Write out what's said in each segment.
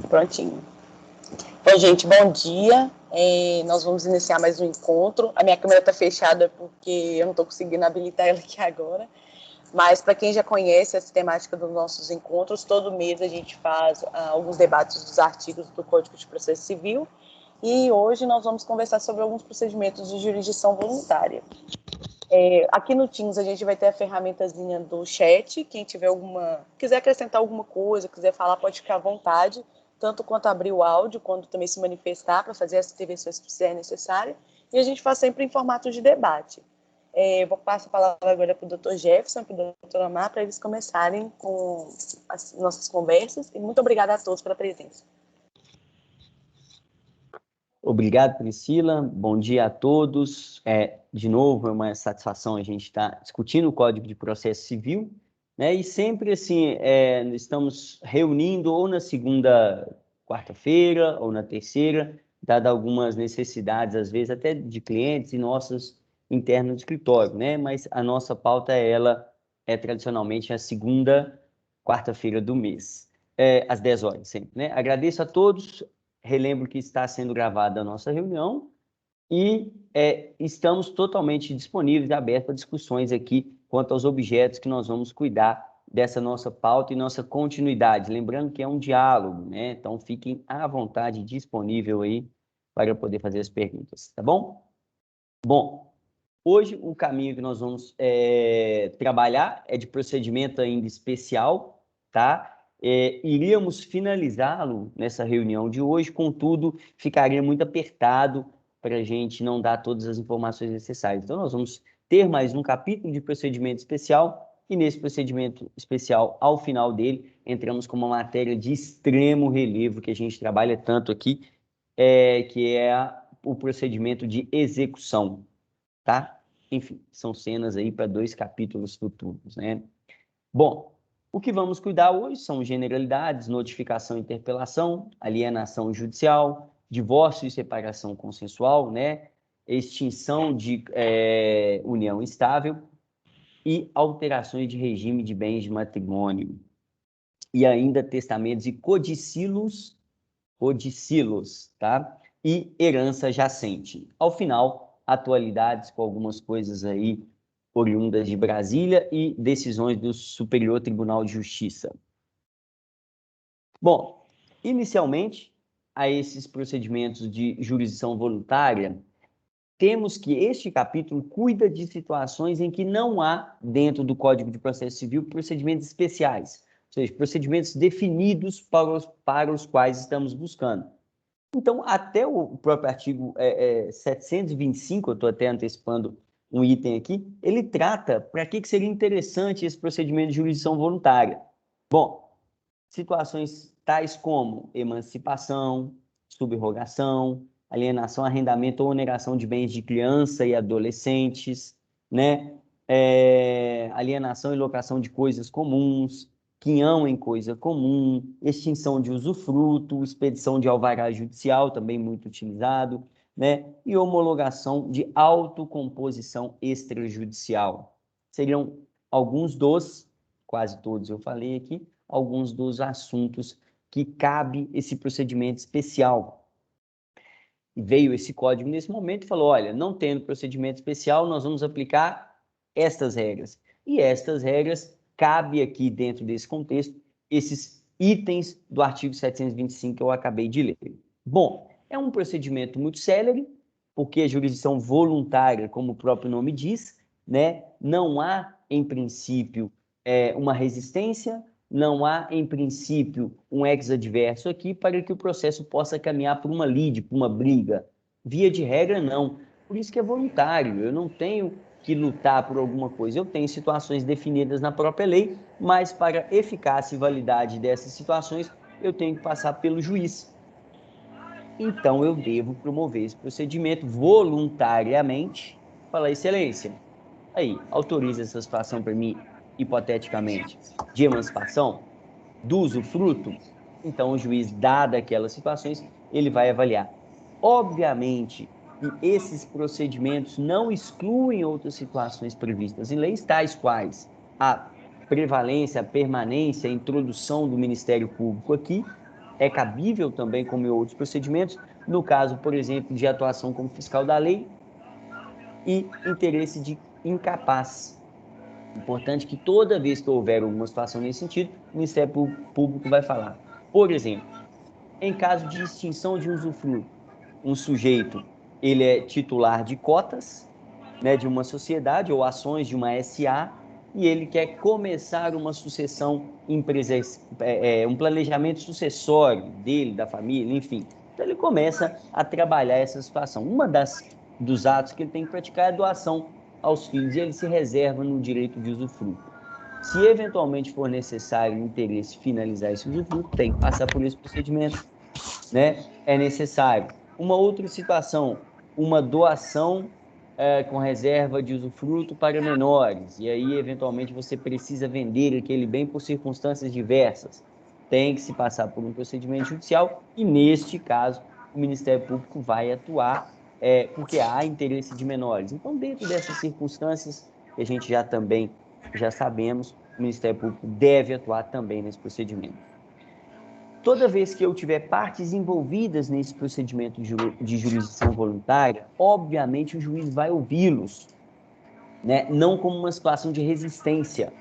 Prontinho. Bom, gente, bom dia. Nós vamos iniciar mais um encontro. A minha câmera está fechada porque eu não estou conseguindo habilitar ela aqui agora. Mas, para quem já conhece essa temática dos nossos encontros, todo mês a gente faz alguns debates dos artigos do Código de Processo Civil. E hoje nós vamos conversar sobre alguns procedimentos de jurisdição voluntária. Aqui no Teams a gente vai ter a ferramentazinha do chat. Quem tiver quiser acrescentar alguma coisa, quiser falar, pode ficar à vontade, tanto quanto abrir o áudio, quanto também se manifestar para fazer as intervenções que ser necessário. E a gente faz sempre em formato de debate. Vou passar a palavra agora para o Dr. Jefferson e para o Dr. Amar, para eles começarem com as nossas conversas. E muito obrigada a todos pela presença. Obrigado, Priscila. Bom dia a todos. De novo, é uma satisfação a gente estar discutindo o Código de Processo Civil, né? E sempre assim, estamos reunindo ou na segunda quarta-feira ou na terceira, dada algumas necessidades, às vezes até de clientes e nossas internas do escritório, né? Mas a nossa pauta, ela é tradicionalmente a segunda quarta-feira do mês, às 10 horas sempre, né? Agradeço a todos. Relembro que está sendo gravada a nossa reunião e estamos totalmente disponíveis e abertos a discussões aqui quanto aos objetos que nós vamos cuidar dessa nossa pauta e nossa continuidade. Lembrando que é um diálogo, né? Então, fiquem à vontade, disponível aí para poder fazer as perguntas, tá bom? Bom, hoje o caminho que nós vamos trabalhar é de procedimento ainda especial, tá? Iríamos finalizá-lo nessa reunião de hoje, contudo, ficaria muito apertado para a gente não dar todas as informações necessárias. Então, nós vamos ter mais um capítulo de procedimento especial, e nesse procedimento especial, ao final dele, entramos com uma matéria de extremo relevo, que a gente trabalha tanto aqui, que é o procedimento de execução, tá? Enfim, são cenas aí para 2 capítulos futuros, né? Bom, o que vamos cuidar hoje são generalidades, notificação e interpelação, alienação judicial, divórcio e separação consensual, né? Extinção de união estável e alterações de regime de bens de matrimônio. E ainda testamentos e codicilos, tá? E herança jacente. Ao final, atualidades com algumas coisas aí oriundas de Brasília e decisões do Superior Tribunal de Justiça. Bom, inicialmente, a esses procedimentos de jurisdição voluntária, temos que este capítulo cuida de situações em que não há, dentro do Código de Processo Civil, procedimentos especiais, ou seja, procedimentos definidos para os quais estamos buscando. Então, até o próprio artigo 725, eu estou até antecipando um item aqui, ele trata para que seria interessante esse procedimento de jurisdição voluntária. Bom, situações tais como emancipação, subrogação, alienação, arrendamento ou oneração de bens de criança e adolescentes, né? Alienação e locação de coisas comuns, quinhão em coisa comum, extinção de usufruto, expedição de alvará judicial, também muito utilizado, né? E homologação de autocomposição extrajudicial. Seriam alguns dos, quase todos eu falei aqui, alguns dos assuntos que cabe esse procedimento especial. E veio esse código nesse momento e falou, olha, não tendo procedimento especial, nós vamos aplicar estas regras. E estas regras, cabe aqui dentro desse contexto, esses itens do artigo 725 que eu acabei de ler. Bom, é um procedimento muito célere, porque a jurisdição voluntária, como o próprio nome diz, né, não há, em princípio, uma resistência, não há, em princípio, um ex adverso aqui para que o processo possa caminhar por uma lide, por uma briga. Via de regra, não. Por isso que é voluntário. Eu não tenho que lutar por alguma coisa. Eu tenho situações definidas na própria lei, mas para eficácia e validade dessas situações, eu tenho que passar pelo juiz. Então, eu devo promover esse procedimento voluntariamente. Falar, excelência, aí, autoriza essa situação para mim, hipoteticamente, de emancipação, do usufruto? Então, o juiz, dada aquelas situações, ele vai avaliar. Obviamente que esses procedimentos não excluem outras situações previstas em leis, tais quais a prevalência, a permanência, a introdução do Ministério Público aqui, é cabível também, como em outros procedimentos, no caso, por exemplo, de atuação como fiscal da lei e interesse de incapaz. Importante que toda vez que houver alguma situação nesse sentido, o Ministério Público vai falar. Por exemplo, em caso de extinção de usufruto, um sujeito ele é titular de cotas, né, de uma sociedade ou ações de uma SA, e ele quer começar uma sucessão um planejamento sucessório dele, da família, enfim. Então ele começa a trabalhar essa situação. Dos atos que ele tem que praticar é a doação aos filhos, e ele se reserva no direito de usufruto. Se eventualmente for necessário o interesse finalizar esse usufruto, tem que passar por esse procedimento, né? É necessário. Uma outra situação, uma doação com reserva de usufruto para menores, e aí, eventualmente, você precisa vender aquele bem por circunstâncias diversas. Tem que se passar por um procedimento judicial, e, neste caso, o Ministério Público vai atuar porque há interesse de menores. Então, dentro dessas circunstâncias, que a gente já sabemos, o Ministério Público deve atuar também nesse procedimento. Toda vez que eu tiver partes envolvidas nesse procedimento de jurisdição voluntária, obviamente o juiz vai ouvi-los, né? Não como uma situação de resistência,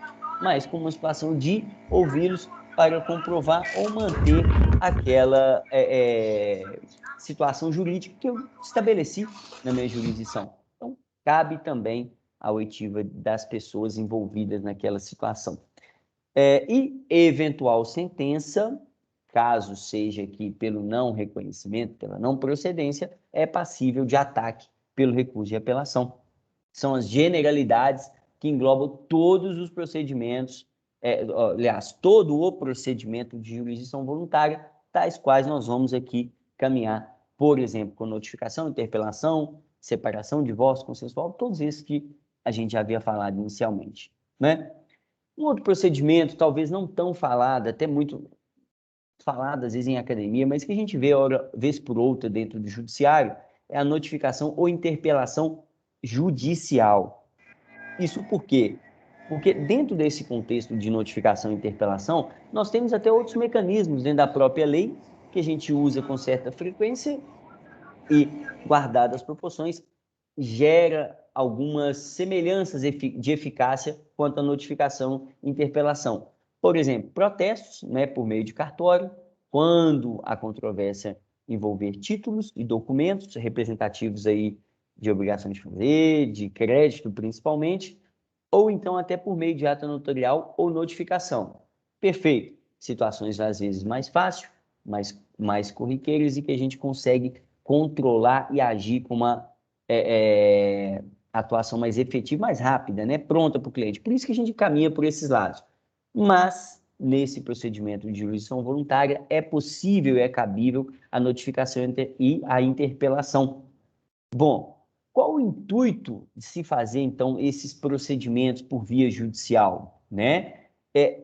mas como uma situação de ouvi-los para comprovar ou manter aquela situação jurídica que eu estabeleci na minha jurisdição. Então, cabe também a oitiva das pessoas envolvidas naquela situação. E eventual sentença, caso seja que pelo não reconhecimento, pela não procedência, é passível de ataque pelo recurso de apelação. São as generalidades que englobam todos os procedimentos, aliás, todo o procedimento de jurisdição voluntária, tais quais nós vamos aqui caminhar, por exemplo, com notificação, interpelação, separação, divórcio consensual, todos esses que a gente já havia falado inicialmente, né? Um outro procedimento, talvez não tão falado, até muito falado às vezes em academia, mas que a gente vê vez por outra dentro do judiciário, é a notificação ou interpelação judicial. Isso por quê? Porque dentro desse contexto de notificação e interpelação, nós temos até outros mecanismos dentro da própria lei que a gente usa com certa frequência e, guardadas as proporções, gera algumas semelhanças de eficácia quanto à notificação e interpelação. Por exemplo, protestos, né, por meio de cartório, quando a controvérsia envolver títulos e documentos representativos aí de obrigação de fazer, de crédito principalmente, ou então até por meio de ata notarial ou notificação. Perfeito. Situações às vezes mais fáceis, mais corriqueiras e que a gente consegue controlar e agir com uma atuação mais efetiva, mais rápida, né? Pronta para o cliente. Por isso que a gente caminha por esses lados. Mas, nesse procedimento de jurisdição voluntária, é possível e é cabível a notificação e a interpelação. Bom, qual o intuito de se fazer, então, esses procedimentos por via judicial, né?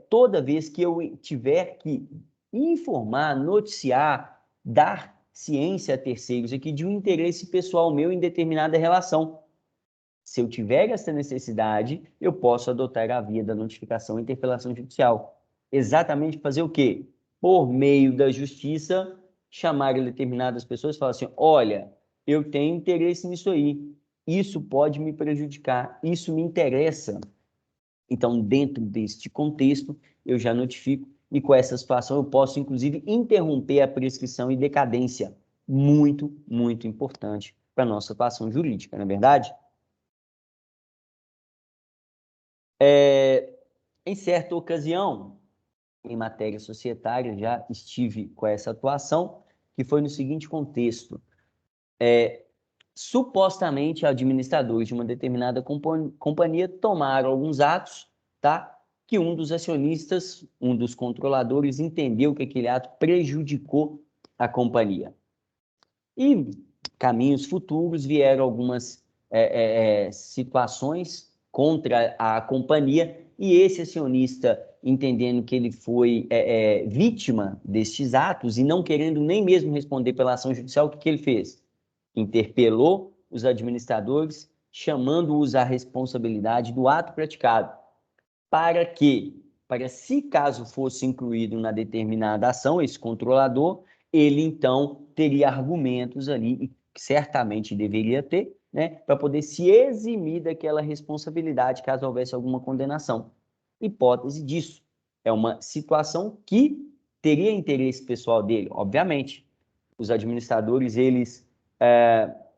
Toda vez que eu tiver que informar, noticiar, dar ciência a terceiros aqui de um interesse pessoal meu em determinada relação. Se eu tiver essa necessidade, eu posso adotar a via da notificação e interpelação judicial. Exatamente fazer o quê? Por meio da justiça, chamar determinadas pessoas e falar assim, olha, eu tenho interesse nisso aí, isso pode me prejudicar, isso me interessa. Então, dentro deste contexto, eu já notifico e com essa situação eu posso, inclusive, interromper a prescrição e decadência. Muito, muito importante para a nossa atuação jurídica, não é verdade? Em certa ocasião, em matéria societária, já estive com essa atuação, que foi no seguinte contexto. Supostamente, administradores de uma determinada companhia tomaram alguns atos, tá? Que um dos acionistas, um dos controladores, entendeu que aquele ato prejudicou a companhia. E caminhos futuros vieram algumas situações contra a companhia e esse acionista, entendendo que ele foi vítima destes atos e não querendo nem mesmo responder pela ação judicial, o que ele fez? Interpelou os administradores, chamando-os à responsabilidade do ato praticado, para que para, se caso fosse incluído na determinada ação, esse controlador, ele então teria argumentos ali, e certamente deveria ter, né, para poder se eximir daquela responsabilidade caso houvesse alguma condenação. Hipótese disso. É uma situação que teria interesse pessoal dele, obviamente. Os administradores, eles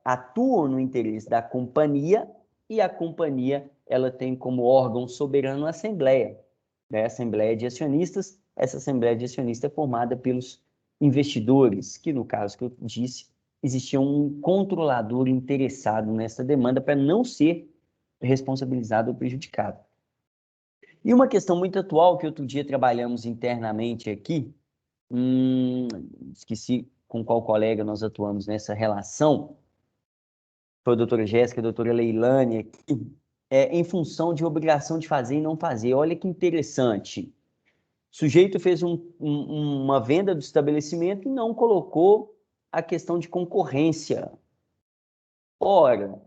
atuam no interesse da companhia e a companhia, ela tem como órgão soberano a Assembleia, né? A Assembleia de Acionistas. Essa Assembleia de Acionistas é formada pelos investidores, que no caso que eu disse, existia um controlador interessado nessa demanda para não ser responsabilizado ou prejudicado. E uma questão muito atual que outro dia trabalhamos internamente aqui, esqueci com qual colega nós atuamos nessa relação, foi a doutora Jéssica, a doutora Leilane, aqui, em função de obrigação de fazer e não fazer. Olha que interessante. O sujeito fez uma venda do estabelecimento e não colocou a questão de concorrência. Ora,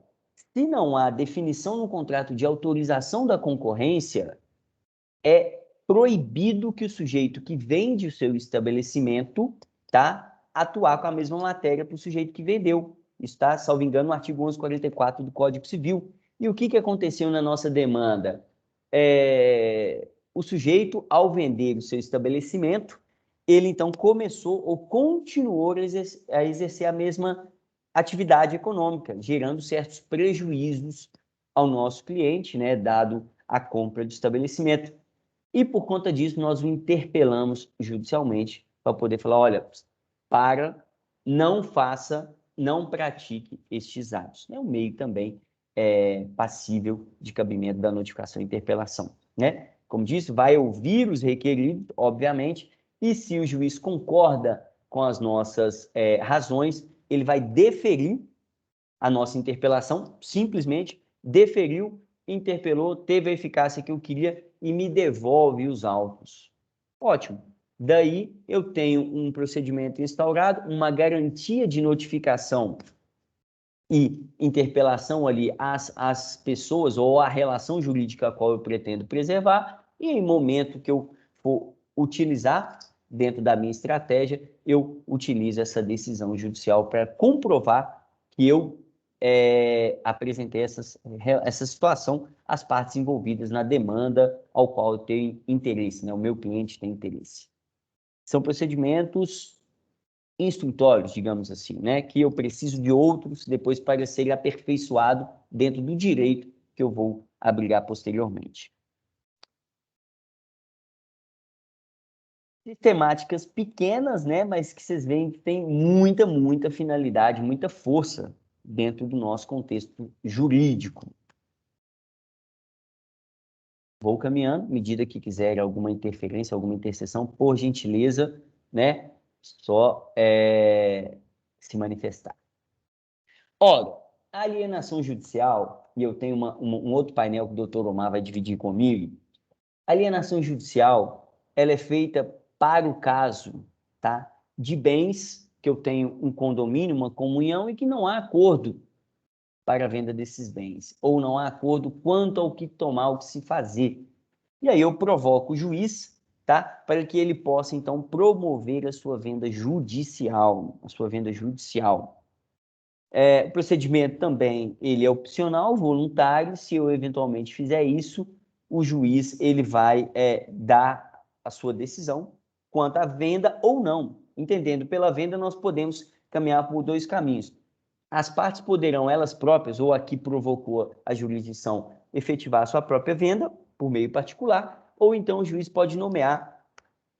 se não há definição no contrato de autorização da concorrência, é proibido que o sujeito que vende o seu estabelecimento, tá, atuar com a mesma matéria para o sujeito que vendeu. Isso está, salvo engano, no artigo 1144 do Código Civil. E o que aconteceu na nossa demanda? O sujeito, ao vender o seu estabelecimento, ele então começou ou continuou a exercer a mesma atividade econômica, gerando certos prejuízos ao nosso cliente, né, dado a compra do estabelecimento. E por conta disso, nós o interpelamos judicialmente para poder falar, olha, não faça, não pratique estes atos. É um meio também passível de cabimento da notificação e interpelação, né? Como disse, vai ouvir os requeridos, obviamente, e se o juiz concorda com as nossas razões, ele vai deferir a nossa interpelação, simplesmente deferiu, interpelou, teve a eficácia que eu queria e me devolve os autos. Ótimo. Daí eu tenho um procedimento instaurado, uma garantia de notificação e interpelação ali às pessoas ou à relação jurídica a qual eu pretendo preservar, e em momento que eu for utilizar dentro da minha estratégia, eu utilizo essa decisão judicial para comprovar que eu apresentei essa situação às partes envolvidas na demanda ao qual eu tenho interesse, né? O meu cliente tem interesse. São procedimentos instrutórios, digamos assim, né? Que eu preciso de outros depois para ser aperfeiçoado dentro do direito que eu vou abrigar posteriormente. Temáticas pequenas, né? Mas que vocês veem que tem muita finalidade, muita força dentro do nosso contexto jurídico. Vou caminhando, medida que quiser alguma interferência, alguma interseção, por gentileza, né? Só se manifestar. Ora, a alienação judicial, e eu tenho um outro painel que o doutor Omar vai dividir comigo, a alienação judicial, ela é feita para o caso, tá, de bens que eu tenho um condomínio, uma comunhão, e que não há acordo para a venda desses bens, ou não há acordo quanto ao que tomar, o que se fazer. E aí eu provoco o juiz, tá, para que ele possa, então, promover a sua venda judicial, O procedimento também, ele é opcional, voluntário. Se eu eventualmente fizer isso, o juiz, ele vai dar a sua decisão quanto à venda ou não. Entendendo pela venda, nós podemos caminhar por dois caminhos. As partes poderão, elas próprias, ou a que provocou a jurisdição, efetivar a sua própria venda, por meio particular, ou então o juiz pode nomear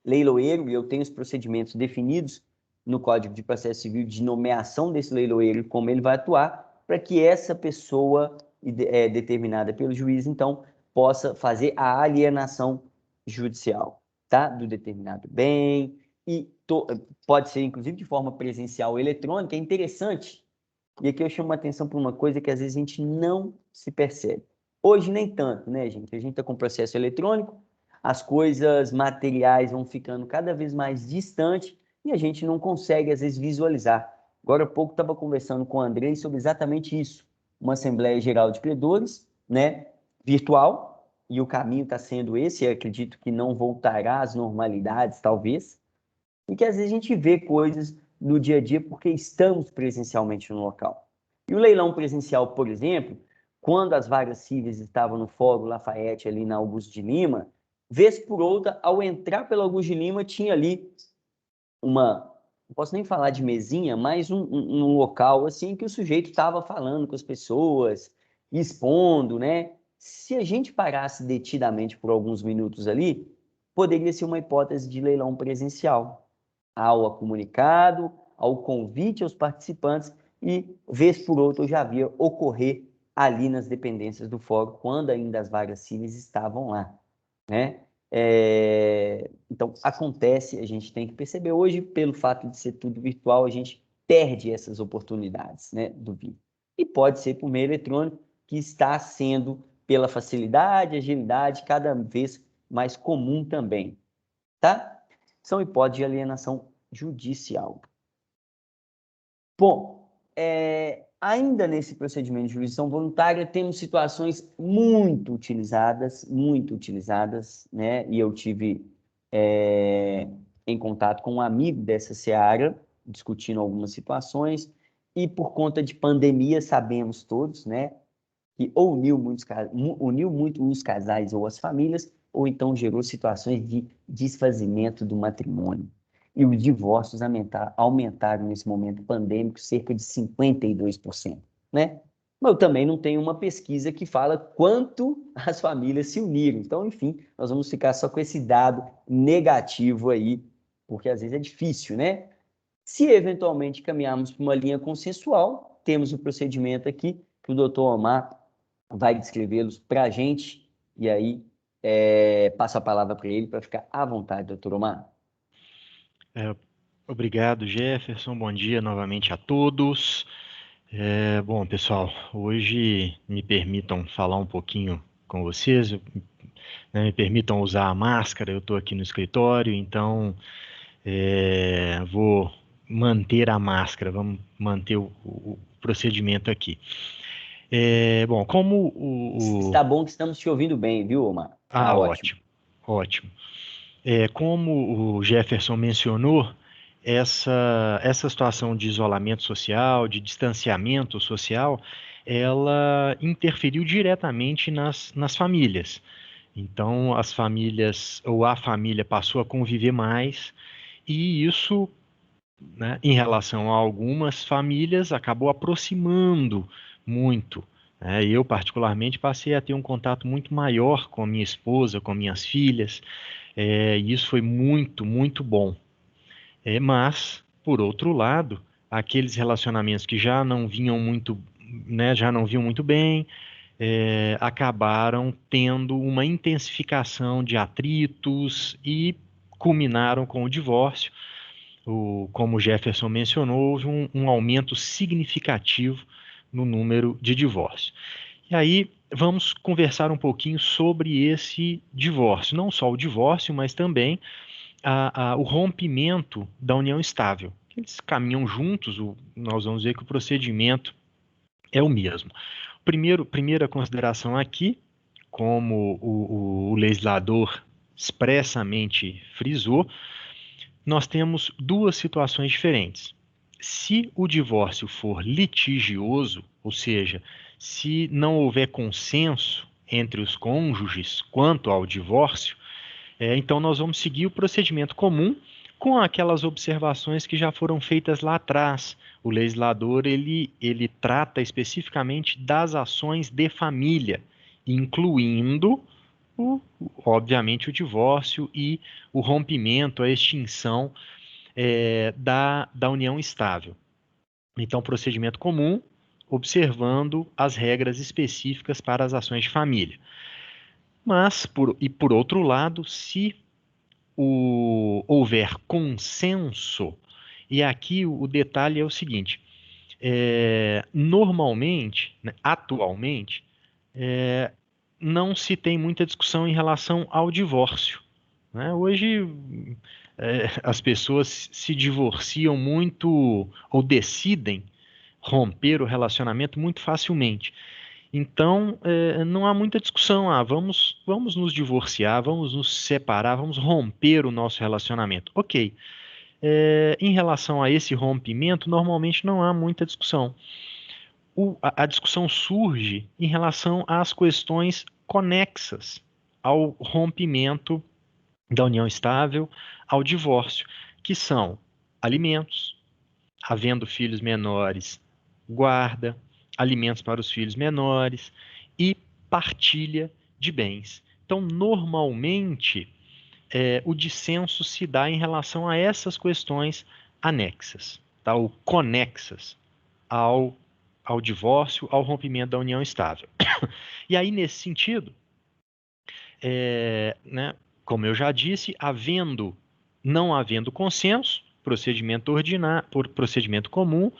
leiloeiro, e eu tenho os procedimentos definidos no Código de Processo Civil de nomeação desse leiloeiro, como ele vai atuar, para que essa pessoa determinada pelo juiz, então, possa fazer a alienação judicial, tá? Do determinado bem, e pode ser, inclusive, de forma presencial ou eletrônica. É interessante, e aqui eu chamo a atenção para uma coisa que às vezes a gente não se percebe. Hoje nem tanto, né, gente? A gente está com processo eletrônico, as coisas materiais vão ficando cada vez mais distantes e a gente não consegue, às vezes, visualizar. Agora há pouco estava conversando com o Andrei sobre exatamente isso. Uma Assembleia Geral de Credores, né, virtual, e o caminho está sendo esse, eu acredito que não voltará às normalidades, talvez, e que às vezes a gente vê coisas no dia a dia porque estamos presencialmente no local. E o leilão presencial, por exemplo, quando as vagas cíveis estavam no Fórum Lafayette, ali na Augusto de Lima, vez por outra, ao entrar pela Augusto de Lima, tinha ali não posso nem falar de mesinha, mas um local assim que o sujeito estava falando com as pessoas, expondo, né? Se a gente parasse detidamente por alguns minutos ali, poderia ser uma hipótese de leilão presencial. Ao comunicado, ao convite aos participantes e, vez por outra, eu já via ocorrer ali nas dependências do fórum, quando ainda as vagas cíveis estavam lá, né? Então, acontece, a gente tem que perceber. Hoje, pelo fato de ser tudo virtual, a gente perde essas oportunidades, né, do vídeo. E pode ser por meio eletrônico, que está sendo, pela facilidade, agilidade, cada vez mais comum também, tá? São hipóteses de alienação judicial. Bom, ainda nesse procedimento de jurisdição voluntária, temos situações muito utilizadas, né? E eu tive em contato com um amigo dessa seara, discutindo algumas situações, e por conta de pandemia, sabemos todos, né? Que ou uniu muito os casais ou as famílias, ou então gerou situações de desfazimento do matrimônio. E os divórcios aumentaram nesse momento pandêmico cerca de 52%, né? Mas eu também não tenho uma pesquisa que fala quanto as famílias se uniram. Então, enfim, nós vamos ficar só com esse dado negativo aí, porque às vezes é difícil, né? Se eventualmente caminharmos para uma linha consensual, temos o procedimento aqui que o doutor Omar vai descrevê-los para a gente, e aí passo a palavra para ele para ficar à vontade, doutor Omar. Obrigado, Jefferson. Bom dia novamente a todos. Bom, pessoal, hoje me permitam falar um pouquinho com vocês, né, me permitam usar a máscara, eu estou aqui no escritório, então vou manter a máscara, vamos manter o procedimento aqui. Bom, como Está bom que estamos te ouvindo bem, viu, Omar? Tá ótimo. Ótimo. Como o Jefferson mencionou, essa situação de isolamento social, de distanciamento social, ela interferiu diretamente nas famílias. Então, as famílias, ou a família passou a conviver mais, e isso, né, em relação a algumas famílias, acabou aproximando muito. Eu, particularmente, passei a ter um contato muito maior com a minha esposa, com minhas filhas, e isso foi muito bom. Mas, por outro lado, aqueles relacionamentos que já não vinham muito, né, já não vinham muito bem, acabaram tendo uma intensificação de atritos e culminaram com o divórcio. Como o Jefferson mencionou, houve um aumento significativo no número de divórcios. E aí, vamos conversar um pouquinho sobre esse divórcio. Não só o divórcio, mas também o rompimento da união estável. Eles caminham juntos, nós vamos ver que o procedimento é o mesmo. Primeira consideração aqui, como o legislador expressamente frisou, nós temos duas situações diferentes. Se o divórcio for litigioso, ou seja, se não houver consenso entre os cônjuges quanto ao divórcio, então nós vamos seguir o procedimento comum com aquelas observações que já foram feitas lá atrás. O legislador ele trata especificamente das ações de família, incluindo obviamente o divórcio e o rompimento, a extinção da união estável. Então, procedimento comum, observando as regras específicas para as ações de família. Mas, por outro lado, se houver consenso, e aqui o detalhe é o seguinte, normalmente, né, atualmente, não se tem muita discussão em relação ao divórcio, né? Hoje, as pessoas se divorciam muito, ou decidem romper o relacionamento muito facilmente. Então, não há muita discussão. Vamos nos divorciar, vamos nos separar, vamos romper o nosso relacionamento. Ok. Em relação a esse rompimento, normalmente não há muita discussão. A discussão surge em relação às questões conexas ao rompimento da união estável, ao divórcio, que são alimentos, havendo filhos menores, guarda, alimentos para os filhos menores e partilha de bens. Então, normalmente, o dissenso se dá em relação a essas questões anexas, tá? Ou conexas ao divórcio, ao rompimento da união estável. E aí, nesse sentido, né, como eu já disse, não havendo consenso, procedimento comum,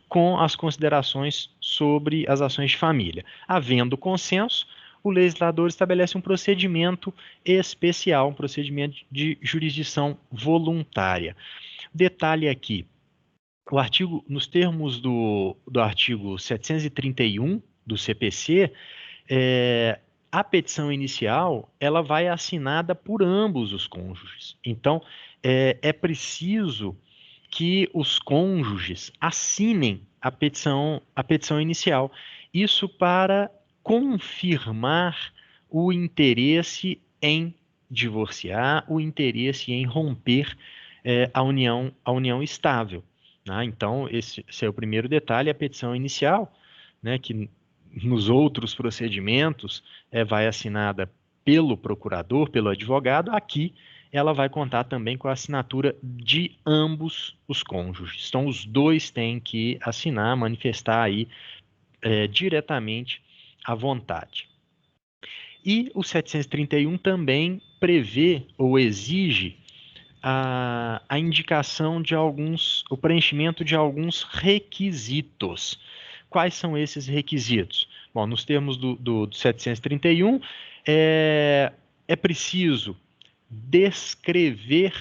com as considerações sobre as ações de família. Havendo consenso, o legislador estabelece um procedimento especial, um procedimento de jurisdição voluntária. Detalhe aqui, nos termos do artigo 731 do CPC, a petição inicial ela vai assinada por ambos os cônjuges. Então, é preciso que os cônjuges assinem a petição inicial. Isso para confirmar o interesse em divorciar, o interesse em romper a união estável. Né? Então, esse é o primeiro detalhe, a petição inicial, né, que nos outros procedimentos vai assinada pelo procurador, pelo advogado, aqui ela vai contar também com a assinatura de ambos os cônjuges. Então, os dois têm que assinar, manifestar aí diretamente a vontade. E o 731 também prevê ou exige a indicação de o preenchimento de alguns requisitos. Quais são esses requisitos? Bom, nos termos do 731, é preciso descrever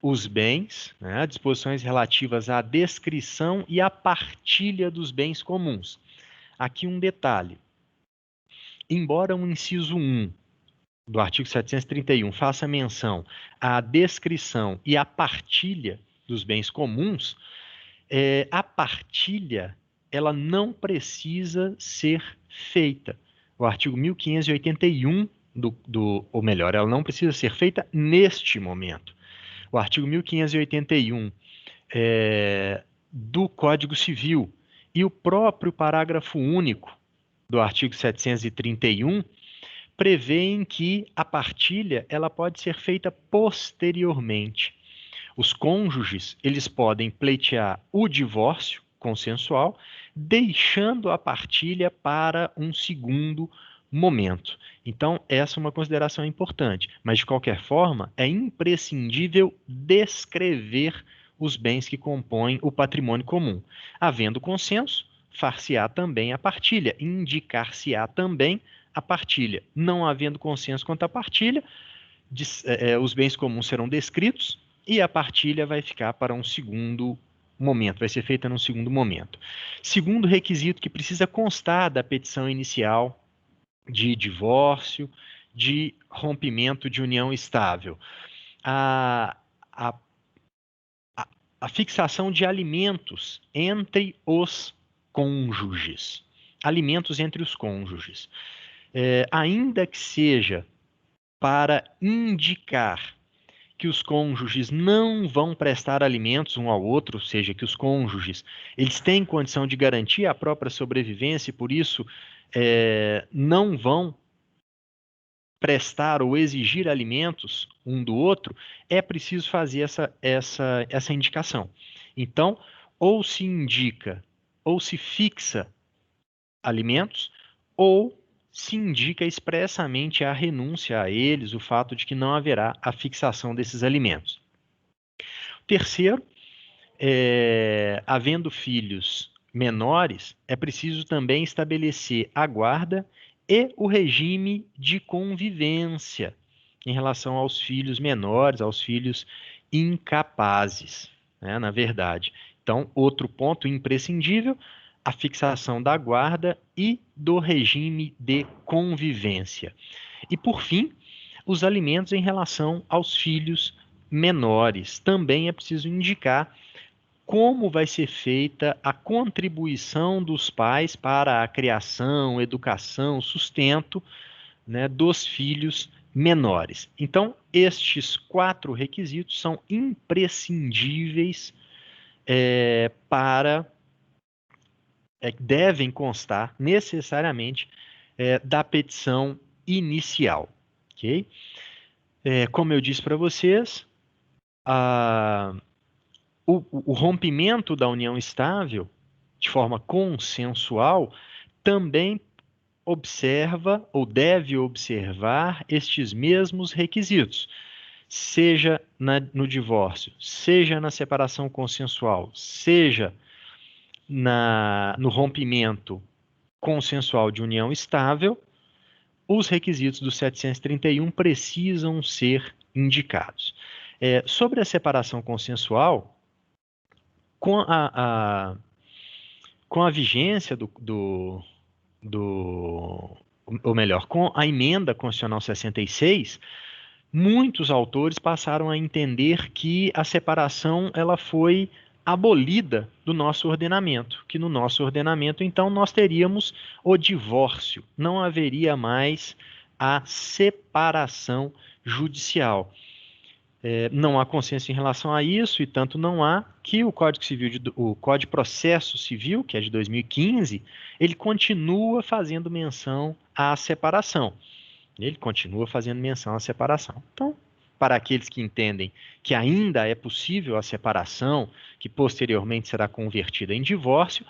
os bens, né, disposições relativas à descrição e à partilha dos bens comuns. Aqui um detalhe. Embora o inciso 1 do artigo 731 faça menção à descrição e à partilha dos bens comuns, a partilha ela não precisa ser feita. O artigo 1581 ou melhor, ela não precisa ser feita neste momento. O artigo 1581 do Código Civil e o próprio parágrafo único do artigo 731 prevêem que a partilha ela pode ser feita posteriormente. Os cônjuges eles podem pleitear o divórcio consensual, deixando a partilha para um segundo momento. Então, essa é uma consideração importante, mas de qualquer forma, é imprescindível descrever os bens que compõem o patrimônio comum. Havendo consenso, far-se-á também a partilha, indicar-se-á também a partilha. Não havendo consenso quanto à partilha, os bens comuns serão descritos e a partilha vai ficar para um segundo momento, vai ser feita num segundo momento. Segundo requisito que precisa constar da petição inicial de divórcio, de rompimento de união estável. A fixação de alimentos entre os cônjuges. Alimentos entre os cônjuges. Ainda que seja para indicar que os cônjuges não vão prestar alimentos um ao outro, ou seja, que os cônjuges eles têm condição de garantir a própria sobrevivência e por isso não vão prestar ou exigir alimentos um do outro, é preciso fazer essa indicação. Então, ou se indica, ou se fixa alimentos, ou se indica expressamente a renúncia a eles, o fato de que não haverá a fixação desses alimentos. Terceiro, havendo filhos menores, é preciso também estabelecer a guarda e o regime de convivência em relação aos filhos menores, aos filhos incapazes, né, na verdade. Então, outro ponto imprescindível, a fixação da guarda e do regime de convivência. E, por fim, os alimentos em relação aos filhos menores. Também é preciso indicar como vai ser feita a contribuição dos pais para a criação, educação, sustento, né, dos filhos menores. Então, estes 4 requisitos são imprescindíveis devem constar necessariamente da petição inicial. Okay? Como eu disse para vocês, o rompimento da união estável, de forma consensual, também observa ou deve observar estes mesmos requisitos, seja no divórcio, seja na separação consensual, seja no rompimento consensual de união estável, os requisitos do 731 precisam ser indicados. Sobre a separação consensual, com a vigência ou melhor, com a emenda constitucional 66, muitos autores passaram a entender que a separação ela foi abolida do nosso ordenamento, que no nosso ordenamento, então, nós teríamos o divórcio, não haveria mais a separação judicial. Não há consenso em relação a isso, e tanto não há que o Código de Processo Civil, que é de 2015, ele continua fazendo menção à separação. Ele continua fazendo menção à separação. Então, para aqueles que entendem que ainda é possível a separação, que posteriormente será convertida em divórcio,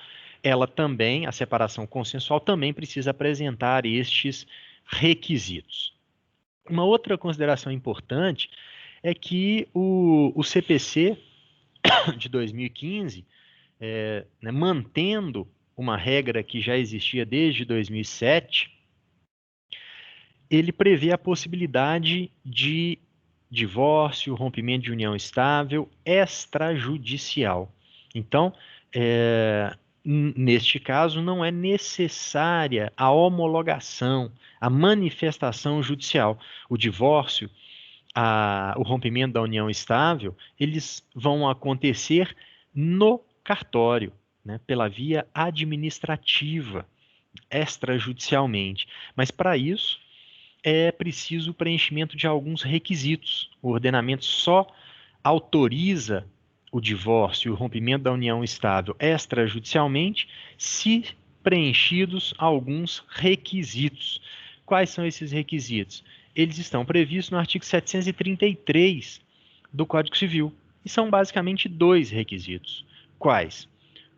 a separação consensual também precisa apresentar estes requisitos. Uma outra consideração importante é que o CPC de 2015, mantendo uma regra que já existia desde 2007, ele prevê a possibilidade de divórcio, rompimento de união estável extrajudicial. Então, neste caso, não é necessária a homologação, a manifestação judicial. O divórcio, o rompimento da união estável, eles vão acontecer no cartório, né, pela via administrativa, extrajudicialmente. Mas, para isso, é preciso o preenchimento de alguns requisitos. O ordenamento só autoriza o divórcio e o rompimento da união estável extrajudicialmente se preenchidos alguns requisitos. Quais são esses requisitos? Eles estão previstos no artigo 733 do Código Civil. E são basicamente 2 requisitos. Quais?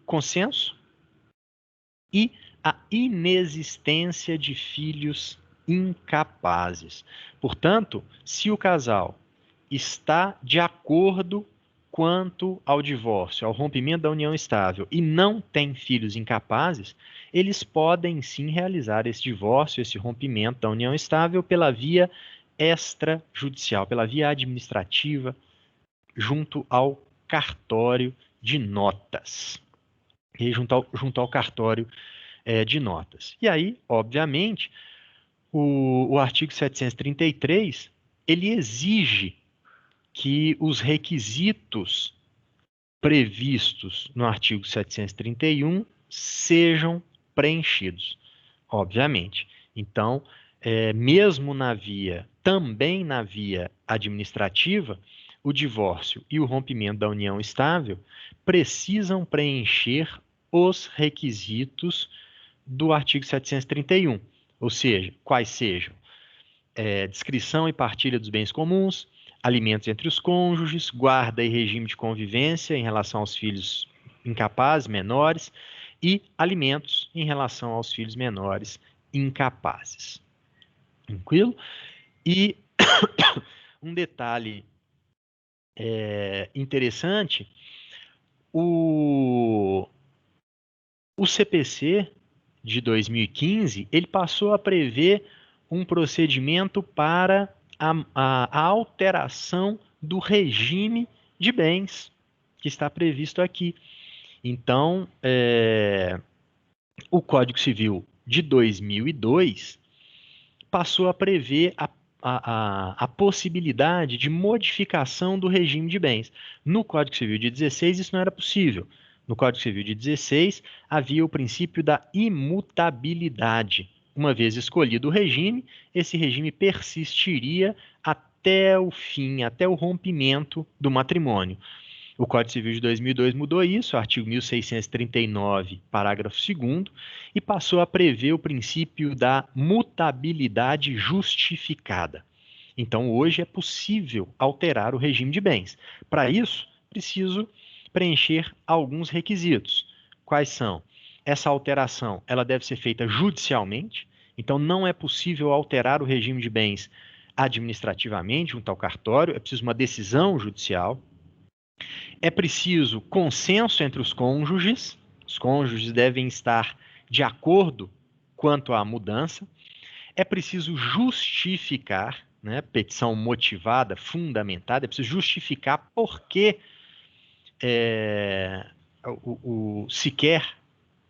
Consenso e a inexistência de filhos incapazes. Portanto, se o casal está de acordo quanto ao divórcio, ao rompimento da união estável e não tem filhos incapazes, eles podem sim realizar esse divórcio, esse rompimento da união estável pela via extrajudicial, pela via administrativa, junto ao cartório de notas. E junto ao cartório de notas. E aí, obviamente, o artigo 733, ele exige que os requisitos previstos no artigo 731 sejam preenchidos, obviamente. Então, mesmo também na via administrativa, o divórcio e o rompimento da união estável precisam preencher os requisitos do artigo 731. Ou seja, quais sejam descrição e partilha dos bens comuns, alimentos entre os cônjuges, guarda e regime de convivência em relação aos filhos incapazes, menores, e alimentos em relação aos filhos menores incapazes. Tranquilo? E um detalhe interessante, o CPC de 2015, ele passou a prever um procedimento para a alteração do regime de bens que está previsto aqui. Então, o Código Civil de 2002 passou a prever a possibilidade de modificação do regime de bens. No Código Civil de 16, isso não era possível. No Código Civil de 16, havia o princípio da imutabilidade. Uma vez escolhido o regime, esse regime persistiria até o fim, até o rompimento do matrimônio. O Código Civil de 2002 mudou isso, artigo 1639, parágrafo 2º, e passou a prever o princípio da mutabilidade justificada. Então, hoje é possível alterar o regime de bens. Para isso, preciso preencher alguns requisitos. Quais são? Essa alteração, ela deve ser feita judicialmente, então não é possível alterar o regime de bens administrativamente, junto ao cartório, é preciso uma decisão judicial. É preciso consenso entre os cônjuges devem estar de acordo quanto à mudança. É preciso justificar, né, petição motivada, fundamentada, é preciso justificar por que se quer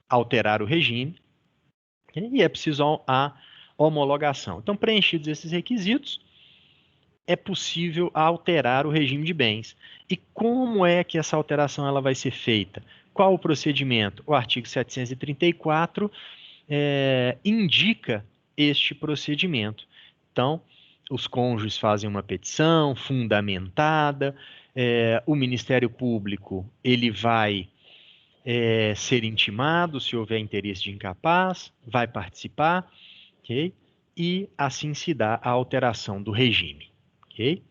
alterar o regime, e é preciso a homologação. Então, preenchidos esses requisitos, é possível alterar o regime de bens. E como é que essa alteração ela vai ser feita? Qual o procedimento? O artigo 734 indica este procedimento. Então, os cônjuges fazem uma petição fundamentada, o Ministério Público ele vai ser intimado se houver interesse de incapaz, vai participar, ok? E assim se dá a alteração do regime. Ok?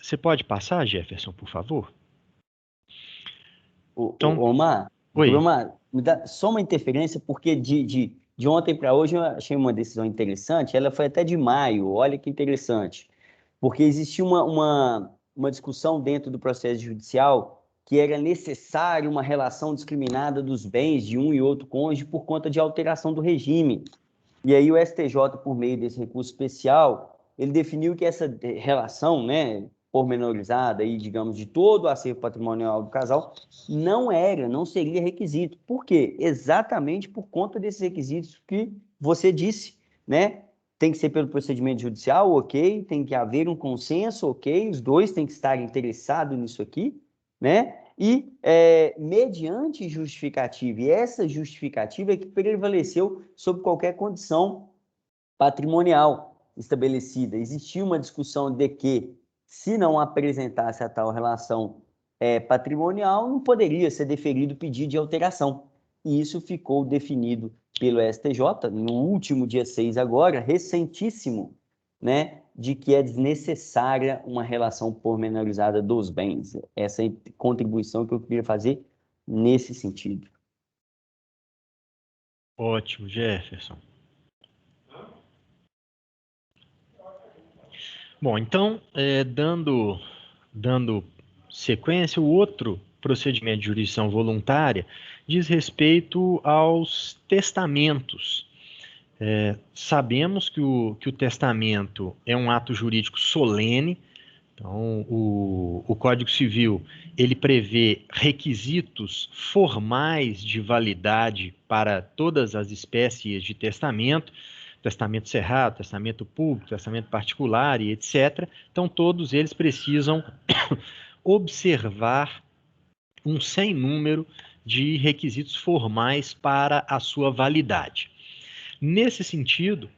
Você pode passar, Jefferson, por favor? Então, Omar, me dá só uma interferência, porque de ontem para hoje eu achei uma decisão interessante, ela foi até de maio, olha que interessante, porque existia uma discussão dentro do processo judicial que era necessário uma relação discriminada dos bens de um e outro cônjuge por conta de alteração do regime. E aí o STJ, por meio desse recurso especial, ele definiu que essa relação, né, pormenorizada, aí, digamos, de todo o acervo patrimonial do casal, não seria requisito. Por quê? Exatamente por conta desses requisitos que você disse, né? Tem que ser pelo procedimento judicial, ok, tem que haver um consenso, ok, os dois têm que estar interessados nisso aqui, né? E mediante justificativa, e essa justificativa é que prevaleceu sobre qualquer condição patrimonial estabelecida. Existia uma discussão de que, se não apresentasse a tal relação patrimonial, não poderia ser deferido o pedido de alteração. E isso ficou definido pelo STJ, no último dia 6 agora, recentíssimo, né, de que é desnecessária uma relação pormenorizada dos bens. Essa é a contribuição que eu queria fazer nesse sentido. Ótimo, Jefferson. Bom, então, dando sequência, o outro procedimento de jurisdição voluntária diz respeito aos testamentos. Sabemos que o testamento é um ato jurídico solene. Então, o Código Civil, ele prevê requisitos formais de validade para todas as espécies de testamento, testamento cerrado, testamento público, testamento particular e etc. Então, todos eles precisam observar um sem número de requisitos formais para a sua validade. Nesse sentido,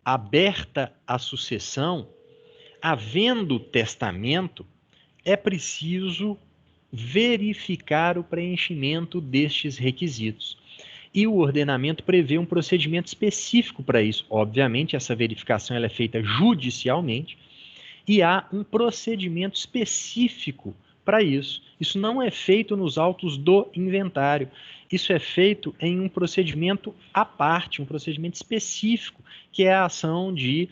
aberta a sucessão, havendo testamento, é preciso verificar o preenchimento destes requisitos. E o ordenamento prevê um procedimento específico para isso. Obviamente, essa verificação ela é feita judicialmente e há um procedimento específico para isso. Isso não é feito nos autos do inventário. Isso é feito em um procedimento à parte, um procedimento específico, que é a ação de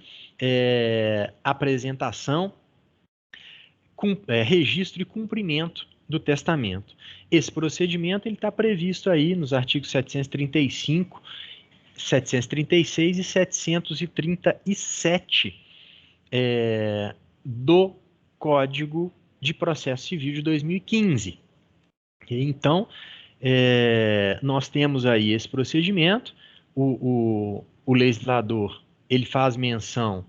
apresentação, registro e cumprimento do testamento. Esse procedimento está previsto aí nos artigos 735, 736 e 737 do Código de Processo Civil de 2015. Então, nós temos aí esse procedimento, o legislador ele faz menção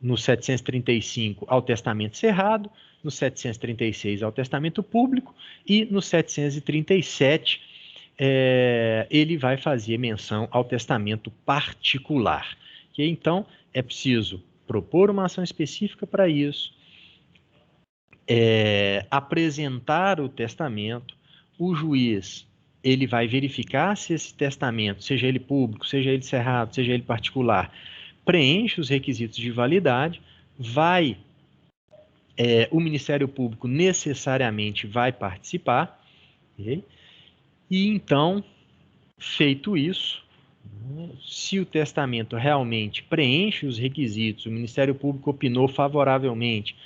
no 735 ao testamento cerrado, no 736 ao testamento público e no 737 ele vai fazer menção ao testamento particular. E então é preciso propor uma ação específica para isso, apresentar o testamento, o juiz ele vai verificar se esse testamento, seja ele público, seja ele cerrado, seja ele particular, preenche os requisitos de validade, o Ministério Público necessariamente vai participar, okay? E então, feito isso, se o testamento realmente preenche os requisitos, o Ministério Público opinou favoravelmente,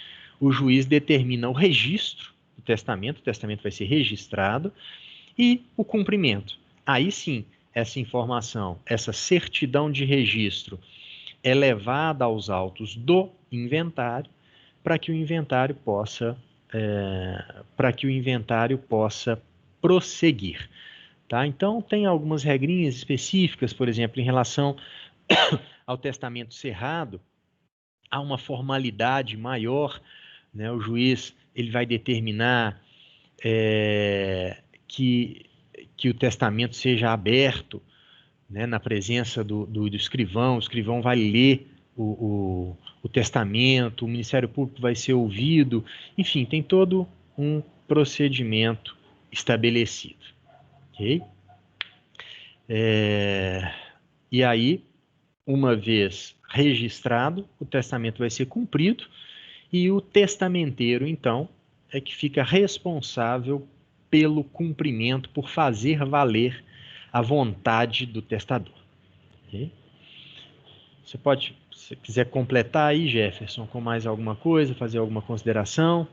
o juiz determina o registro do testamento, o testamento vai ser registrado, e o cumprimento. Aí sim, essa informação, essa certidão de registro é levada aos autos do inventário para que o inventário possa prosseguir. Tá? Então, tem algumas regrinhas específicas, por exemplo, em relação ao testamento cerrado, há uma formalidade maior, né? O juiz ele vai determinar que o testamento seja aberto, né, na presença do escrivão, o escrivão vai ler o testamento, o Ministério Público vai ser ouvido, enfim, tem todo um procedimento estabelecido. Ok? E aí, uma vez registrado, o testamento vai ser cumprido e o testamenteiro, então, é que fica responsável pelo cumprimento, por fazer valer a vontade do testador. Okay? Você pode, se quiser completar aí, Jefferson, com mais alguma coisa, fazer alguma consideração?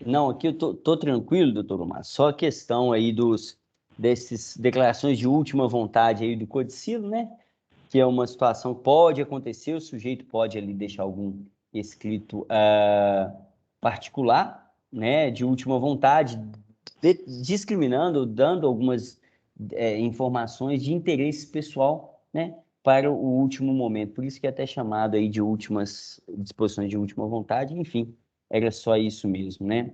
Não, aqui eu tô tranquilo, doutor Omar. Só a questão aí desses declarações de última vontade aí do codicilo, né? Que é uma situação que pode acontecer, o sujeito pode ali deixar algum escrito particular, né? De última vontade, discriminando, dando algumas informações de interesse pessoal, né? Para o último momento. Por isso que é até chamado aí de últimas disposições de última vontade, enfim. Era só isso mesmo, né?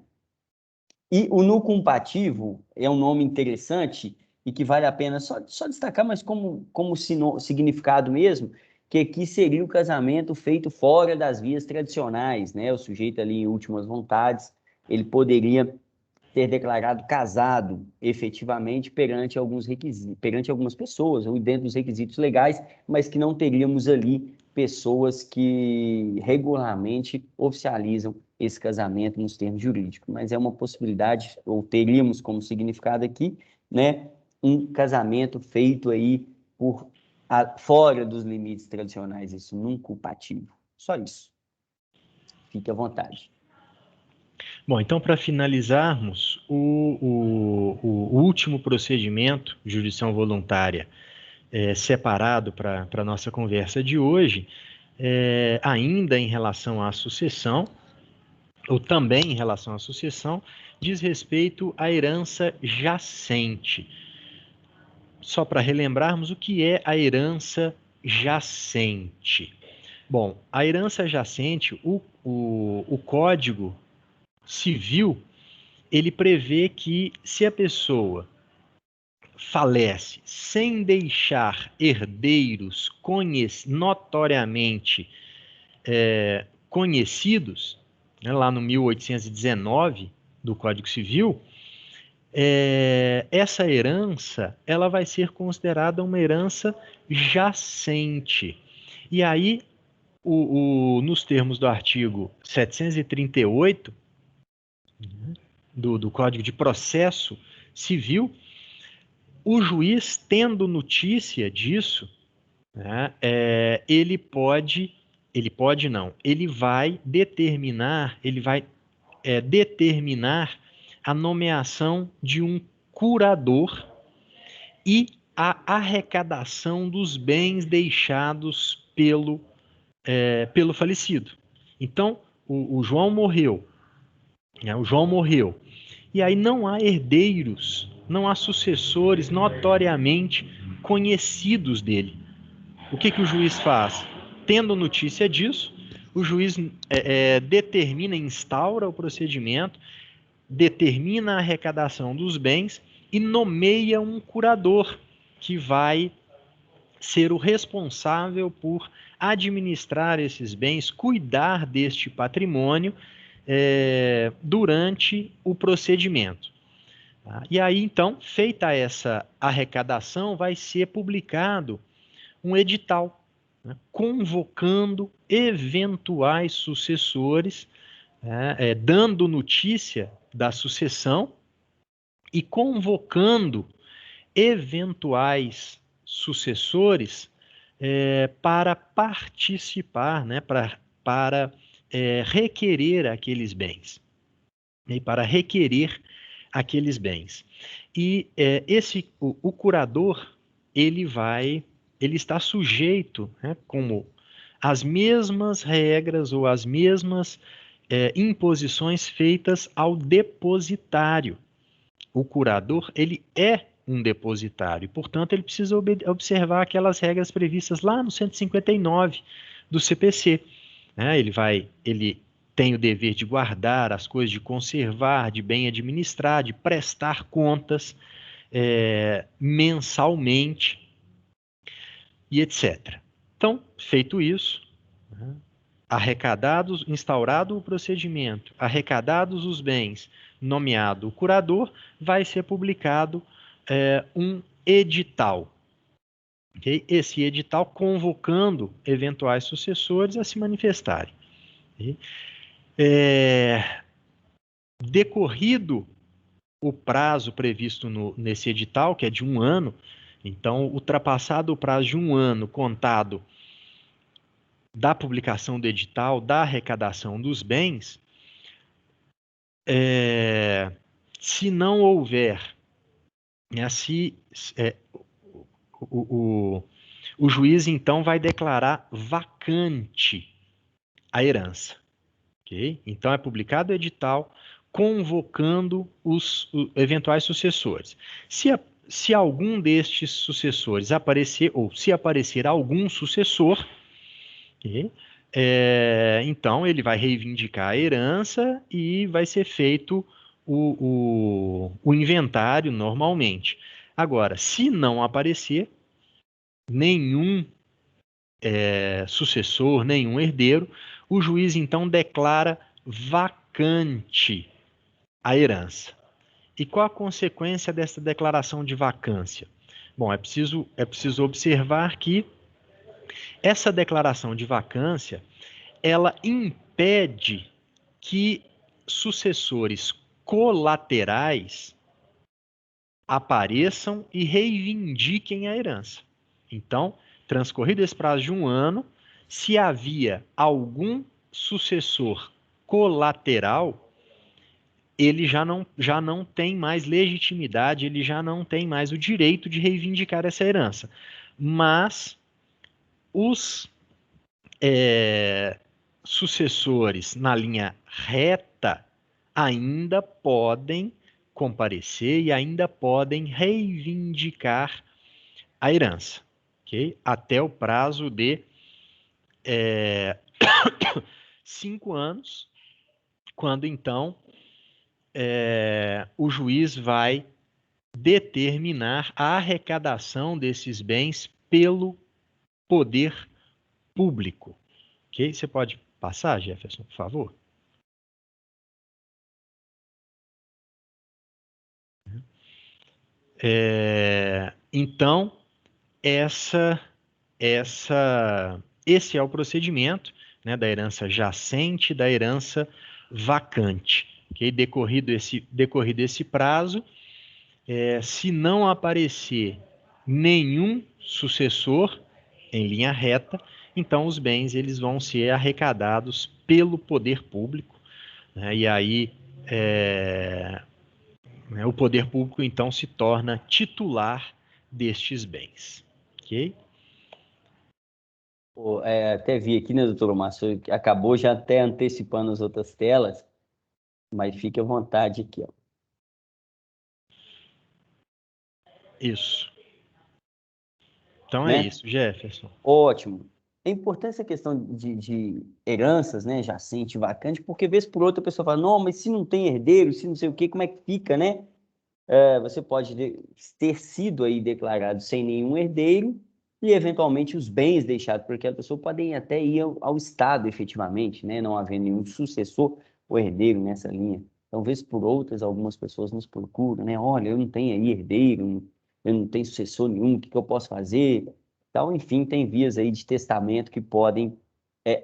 E o nucumpativo é um nome interessante e que vale a pena só destacar, mas como significado mesmo, que aqui seria o casamento feito fora das vias tradicionais, né? O sujeito ali em últimas vontades, ele poderia ter declarado casado efetivamente perante alguns requisitos, perante algumas pessoas, ou dentro dos requisitos legais, mas que não teríamos ali pessoas que regularmente oficializam esse casamento nos termos jurídicos. Mas é uma possibilidade, ou teríamos como significado aqui, né, um casamento feito aí fora dos limites tradicionais, isso nucumpativo. Só isso. Fique à vontade. Bom, então, para finalizarmos, o último procedimento, jurisdição voluntária, separado para a nossa conversa de hoje, ainda em relação à sucessão, ou também em relação à sucessão, diz respeito à herança jacente. Só para relembrarmos o que é a herança jacente. Bom, a herança jacente, o Código Civil, ele prevê que se a pessoa falece sem deixar herdeiros notoriamente conhecidos, né, lá no 1819 do Código Civil, essa herança ela vai ser considerada uma herança jacente. E aí, nos termos do artigo 738 do Código de Processo Civil, o juiz, tendo notícia disso, né, ele vai determinar a nomeação de um curador e a arrecadação dos bens deixados pelo falecido. Então, o João morreu, né, e aí não há herdeiros, não há sucessores notoriamente conhecidos dele. O que o juiz faz? Tendo notícia disso, o juiz determina, instaura o procedimento, determina a arrecadação dos bens e nomeia um curador que vai ser o responsável por administrar esses bens, cuidar deste patrimônio durante o procedimento. Tá? E aí, então, feita essa arrecadação, vai ser publicado um edital, né, convocando eventuais sucessores, dando notícia da sucessão e convocando eventuais sucessores para participar, né, para requerer aqueles bens. E para requerer aqueles bens. E o curador, ele está sujeito, né, como as mesmas regras ou as mesmas imposições feitas ao depositário. O curador, ele é um depositário, portanto, ele precisa observar aquelas regras previstas lá no 159 do CPC. Né? Ele tem o dever de guardar as coisas, de conservar, de bem administrar, de prestar contas mensalmente e etc. Então, feito isso, né, instaurado o procedimento, arrecadados os bens, nomeado o curador, vai ser publicado um edital. Okay? Esse edital convocando eventuais sucessores a se manifestarem. Okay? Decorrido o prazo previsto nesse edital, que é de 1 ano, então, ultrapassado o prazo de 1 ano contado da publicação do edital, da arrecadação dos bens, se não houver, o juiz, então, vai declarar vacante a herança. Okay? Então, é publicado o edital convocando os eventuais sucessores. Se algum destes sucessores aparecer, ou se aparecer algum sucessor, okay, então ele vai reivindicar a herança e vai ser feito o inventário normalmente. Agora, se não aparecer nenhum sucessor, nenhum herdeiro, o juiz então declara vacante a herança. E qual a consequência dessa declaração de vacância? Bom, é preciso observar que essa declaração de vacância, ela impede que sucessores colaterais apareçam e reivindiquem a herança. Então, transcorrido esse prazo de 1 ano, se havia algum sucessor colateral, ele já não tem mais legitimidade, ele já não tem mais o direito de reivindicar essa herança. Mas os sucessores na linha reta ainda podem comparecer e ainda podem reivindicar a herança, okay? Até o prazo de 5 anos, quando então o juiz vai determinar a arrecadação desses bens pelo poder público. Ok? Você pode passar, Jefferson, por favor? Então, esse é o procedimento, né, da herança jacente, da herança vacante. Okay? Decorrido esse prazo, se não aparecer nenhum sucessor em linha reta, então os bens eles vão ser arrecadados pelo poder público, né? E aí o poder público então se torna titular destes bens. Ok? Até vi aqui, né, doutor Márcio, acabou já até antecipando as outras telas, mas fique à vontade aqui, ó. Isso. Então é né? isso, Jefferson. Ótimo. É importante essa questão de heranças, né, jacente, vacante, porque vez por outra a pessoa fala, não, mas se não tem herdeiro, se não sei o quê, como é que fica, né? Você pode ter sido aí declarado sem nenhum herdeiro e, eventualmente, os bens deixados por aquela pessoa podem até ir ao Estado, efetivamente, né? Não havendo nenhum sucessor ou herdeiro nessa linha. Então, vez por outras, algumas pessoas nos procuram, né? Olha, eu não tenho aí herdeiro, eu não tenho sucessor nenhum, o que eu posso fazer? Então, enfim, tem vias aí de testamento que podem